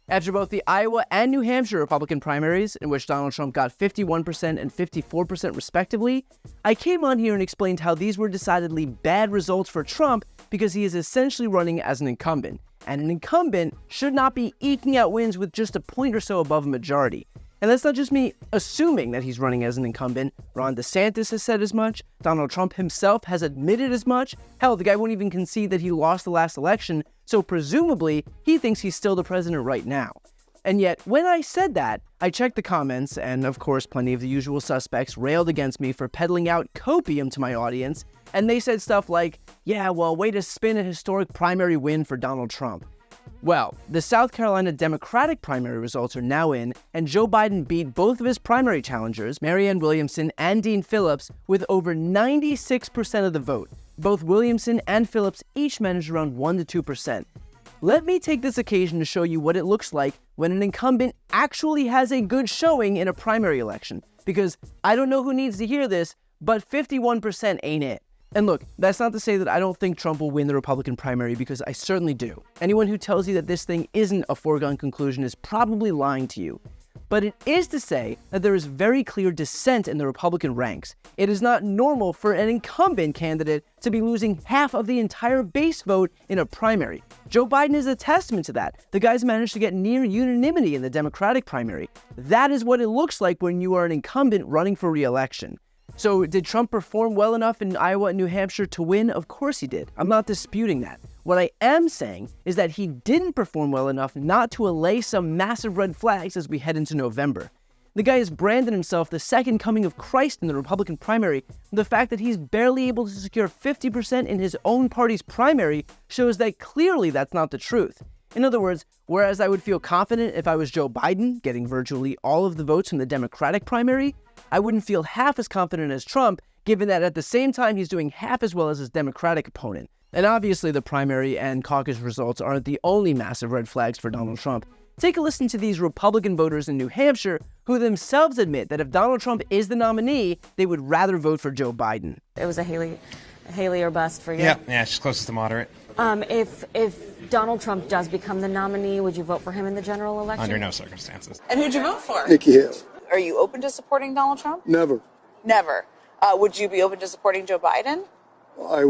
After both the Iowa and New Hampshire Republican primaries, in which Donald Trump got 51% and 54% respectively, I came on here and explained how these were decidedly bad results for Trump because he is essentially running as an incumbent, and an incumbent should not be eking out wins with just a point or so above a majority. And that's not just me assuming that he's running as an incumbent. Ron DeSantis has said as much. Donald Trump himself has admitted as much. Hell, the guy won't even concede that he lost the last election, so presumably he thinks he's still the president right now. And yet, when I said that, I checked the comments, and of course plenty of the usual suspects railed against me for peddling out copium to my audience, and they said stuff like, yeah, well, way to spin a historic primary win for Donald Trump. Well, the South Carolina Democratic primary results are now in, and Joe Biden beat both of his primary challengers, Marianne Williamson and Dean Phillips, with over 96% of the vote. Both Williamson and Phillips each managed around 1 to 2%. Let me take this occasion to show you what it looks like when an incumbent actually has a good showing in a primary election, because I don't know who needs to hear this, but 51% ain't it. And look, that's not to say that I don't think Trump will win the Republican primary, because I certainly do. Anyone who tells you that this thing isn't a foregone conclusion is probably lying to you. But it is to say that there is very clear dissent in the Republican ranks. It is not normal for an incumbent candidate to be losing half of the entire base vote in a primary. Joe Biden is a testament to that. The guy's managed to get near unanimity in the Democratic primary. That is what it looks like when you are an incumbent running for re-election. So did Trump perform well enough in Iowa and New Hampshire to win? Of course he did. I'm not disputing that. What I am saying is that he didn't perform well enough not to allay some massive red flags as we head into November. The guy has branded himself the second coming of Christ in the Republican primary. The fact that he's barely able to secure 50% in his own party's primary shows that clearly that's not the truth. In other words, whereas I would feel confident if I was Joe Biden getting virtually all of the votes from the Democratic primary, I wouldn't feel half as confident as Trump, given that at the same time he's doing half as well as his Democratic opponent. And obviously the primary and caucus results aren't the only massive red flags for Donald Trump. Take a listen to these Republican voters in New Hampshire who themselves admit that if Donald Trump is the nominee, they would rather vote for Joe Biden. It was a Haley or bust for you. Yeah, she's closest to moderate. If Donald Trump does become the nominee, would you vote for him in the general election? Under no circumstances. And who'd you vote for? Nikki Haley. Are you open to supporting Donald Trump? Never. Never. Would you be open to supporting Joe Biden? I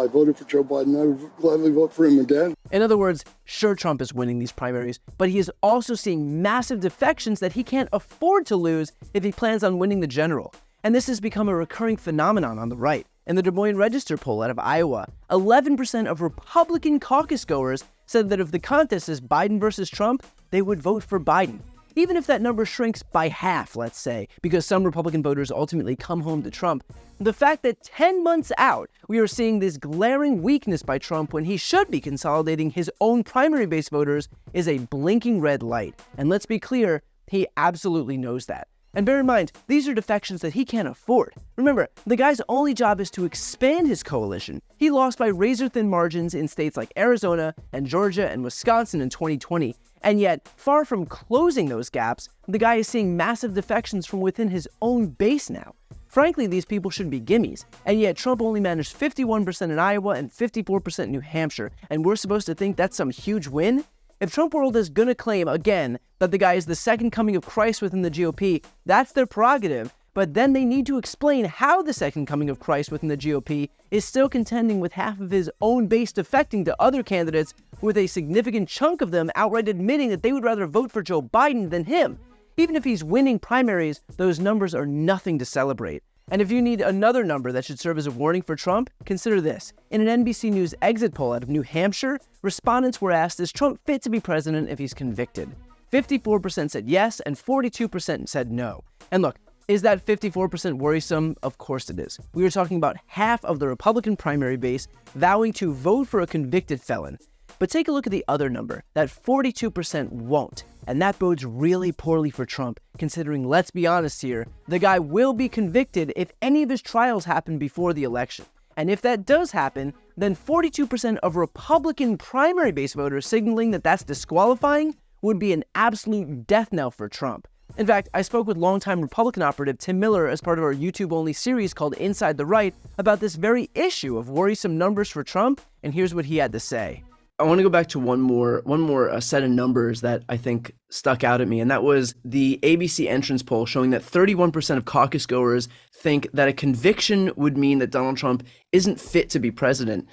voted for Joe Biden. I would gladly vote for him again. In other words, sure, Trump is winning these primaries, but he is also seeing massive defections that he can't afford to lose if he plans on winning the general. And this has become a recurring phenomenon on the right. In the Des Moines Register poll out of Iowa, 11% of Republican caucus goers said that if the contest is Biden versus Trump, they would vote for Biden. Even if that number shrinks by half, let's say, because some Republican voters ultimately come home to Trump, the fact that 10 months out, we are seeing this glaring weakness by Trump when he should be consolidating his own primary base voters is a blinking red light. And let's be clear, he absolutely knows that. And bear in mind, these are defections that he can't afford. Remember, the guy's only job is to expand his coalition. He lost by razor-thin margins in states like Arizona and Georgia and Wisconsin in 2020. And yet, far from closing those gaps, the guy is seeing massive defections from within his own base now. Frankly, these people should be gimmies. And yet, Trump only managed 51% in Iowa and 54% in New Hampshire. And we're supposed to think that's some huge win? If Trump World is going to claim, again, that the guy is the second coming of Christ within the GOP, that's their prerogative, but then they need to explain how the second coming of Christ within the GOP is still contending with half of his own base defecting to other candidates, with a significant chunk of them outright admitting that they would rather vote for Joe Biden than him. Even if he's winning primaries, those numbers are nothing to celebrate. And if you need another number that should serve as a warning for Trump, consider this. In an NBC News exit poll out of New Hampshire, respondents were asked, is Trump fit to be president if he's convicted? 54% said yes, and 42% said no. And look, is that 54% worrisome? Of course it is. We are talking about half of the Republican primary base vowing to vote for a convicted felon. But take a look at the other number, that 42% won't. And that bodes really poorly for Trump, considering, let's be honest here, the guy will be convicted if any of his trials happen before the election. And if that does happen, then 42% of Republican primary base voters signaling that that's disqualifying would be an absolute death knell for Trump. In fact, I spoke with longtime Republican operative Tim Miller as part of our YouTube-only series called Inside the Right about this very issue of worrisome numbers for Trump, and here's what he had to say. I want to go back to one more set of numbers that I think stuck out at me, and that was the ABC entrance poll showing that 31% of caucus goers think that a conviction would mean that Donald Trump isn't fit to be president.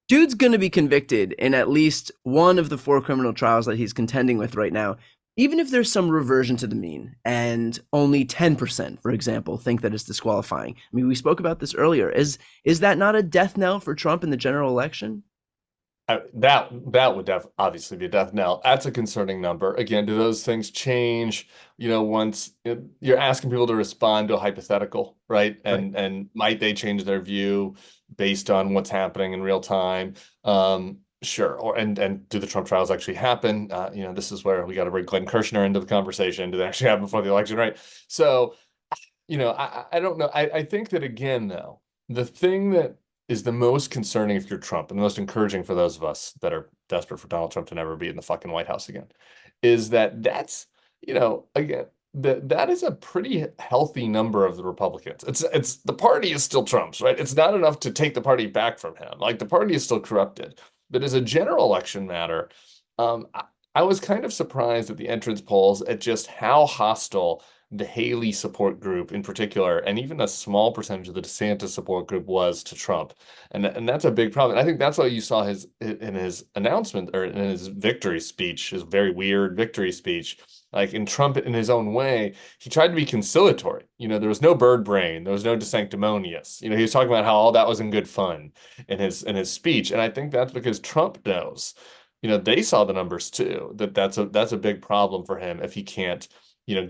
Dude's going to be convicted in at least one of the 4 criminal trials that he's contending with right now, even if there's some reversion to the mean, and only 10%, for example, think that it's disqualifying. I mean, we spoke about this earlier. Is that not a death knell for Trump in the general election? That would obviously be a death knell. That's a concerning number. Again, do those things change? Once you're asking people to respond to a hypothetical, right? And might they change their view based on what's happening in real time? Sure. And do the Trump trials actually happen? This is where we got to bring Glenn Kirshner into the conversation. Do they actually happen before the election, right? So, I don't know. I think that, again, though, the thing that is the most concerning if you're Trump, and the most encouraging for those of us that are desperate for Donald Trump to never be in the fucking White House again, is that's, again, that is a pretty healthy number of the Republicans. It's the party is still Trump's, right? It's not enough to take the party back from him. Like, the party is still corrupted. But as a general election matter, I was kind of surprised at the entrance polls at just how hostile the Haley support group in particular, and even a small percentage of the DeSantis support group was to Trump. And that's a big problem. And I think that's why you saw in his announcement, or in his victory speech, his very weird victory speech, like in Trump in his own way, he tried to be conciliatory. There was no bird brain, there was no de sanctimonious. He was talking about how all that was in good fun in his speech. And I think that's because Trump knows, they saw the numbers too, that's a big problem for him if he can't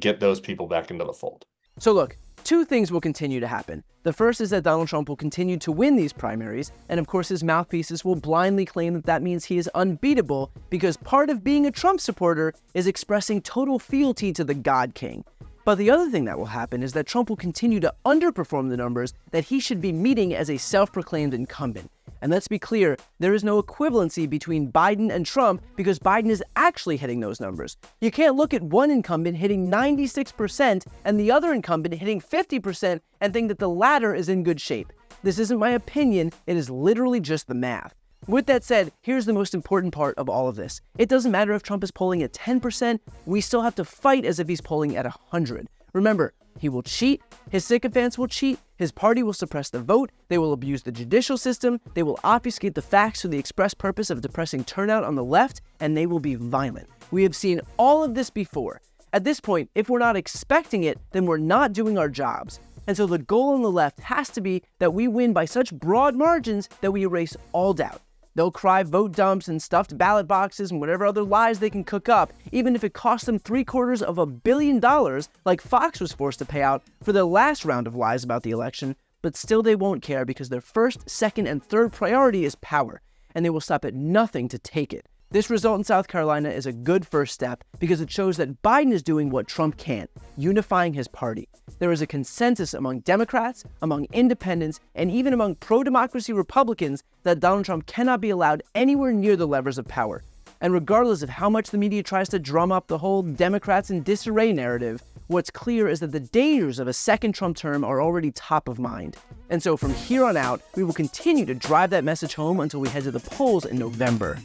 get those people back into the fold. So look, 2 things will continue to happen. The first is that Donald Trump will continue to win these primaries, and of course his mouthpieces will blindly claim that means he is unbeatable, because part of being a Trump supporter is expressing total fealty to the God King. But the other thing that will happen is that Trump will continue to underperform the numbers that he should be meeting as a self-proclaimed incumbent. And let's be clear, there is no equivalency between Biden and Trump, because Biden is actually hitting those numbers. You can't look at one incumbent hitting 96% and the other incumbent hitting 50% and think that the latter is in good shape. This isn't my opinion, it is literally just the math. With that said, here's the most important part of all of this. It doesn't matter if Trump is polling at 10%, we still have to fight as if he's polling at 100. Remember, he will cheat, his sycophants will cheat, his party will suppress the vote, they will abuse the judicial system, they will obfuscate the facts for the express purpose of depressing turnout on the left, and they will be violent. We have seen all of this before. At this point, if we're not expecting it, then we're not doing our jobs. And so the goal on the left has to be that we win by such broad margins that we erase all doubt. They'll cry vote dumps and stuffed ballot boxes and whatever other lies they can cook up, even if it costs them $750 million, like Fox was forced to pay out for their last round of lies about the election. But still they won't care, because their first, second, and third priority is power, and they will stop at nothing to take it. This result in South Carolina is a good first step, because it shows that Biden is doing what Trump can't, unifying his party. There is a consensus among Democrats, among independents, and even among pro-democracy Republicans that Donald Trump cannot be allowed anywhere near the levers of power. And regardless of how much the media tries to drum up the whole Democrats in disarray narrative, what's clear is that the dangers of a second Trump term are already top of mind. And so from here on out, we will continue to drive that message home until we head to the polls in November.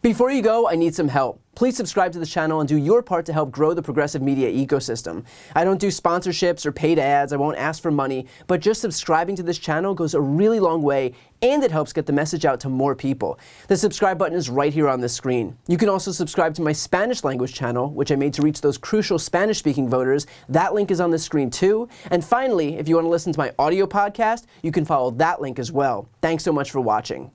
Before you go, I need some help. Please subscribe to the channel and do your part to help grow the progressive media ecosystem. I don't do sponsorships or paid ads, I won't ask for money, but just subscribing to this channel goes a really long way, and it helps get the message out to more people. The subscribe button is right here on the screen. You can also subscribe to my Spanish language channel, which I made to reach those crucial Spanish-speaking voters. That link is on the screen too. And finally, if you want to listen to my audio podcast, you can follow that link as well. Thanks so much for watching.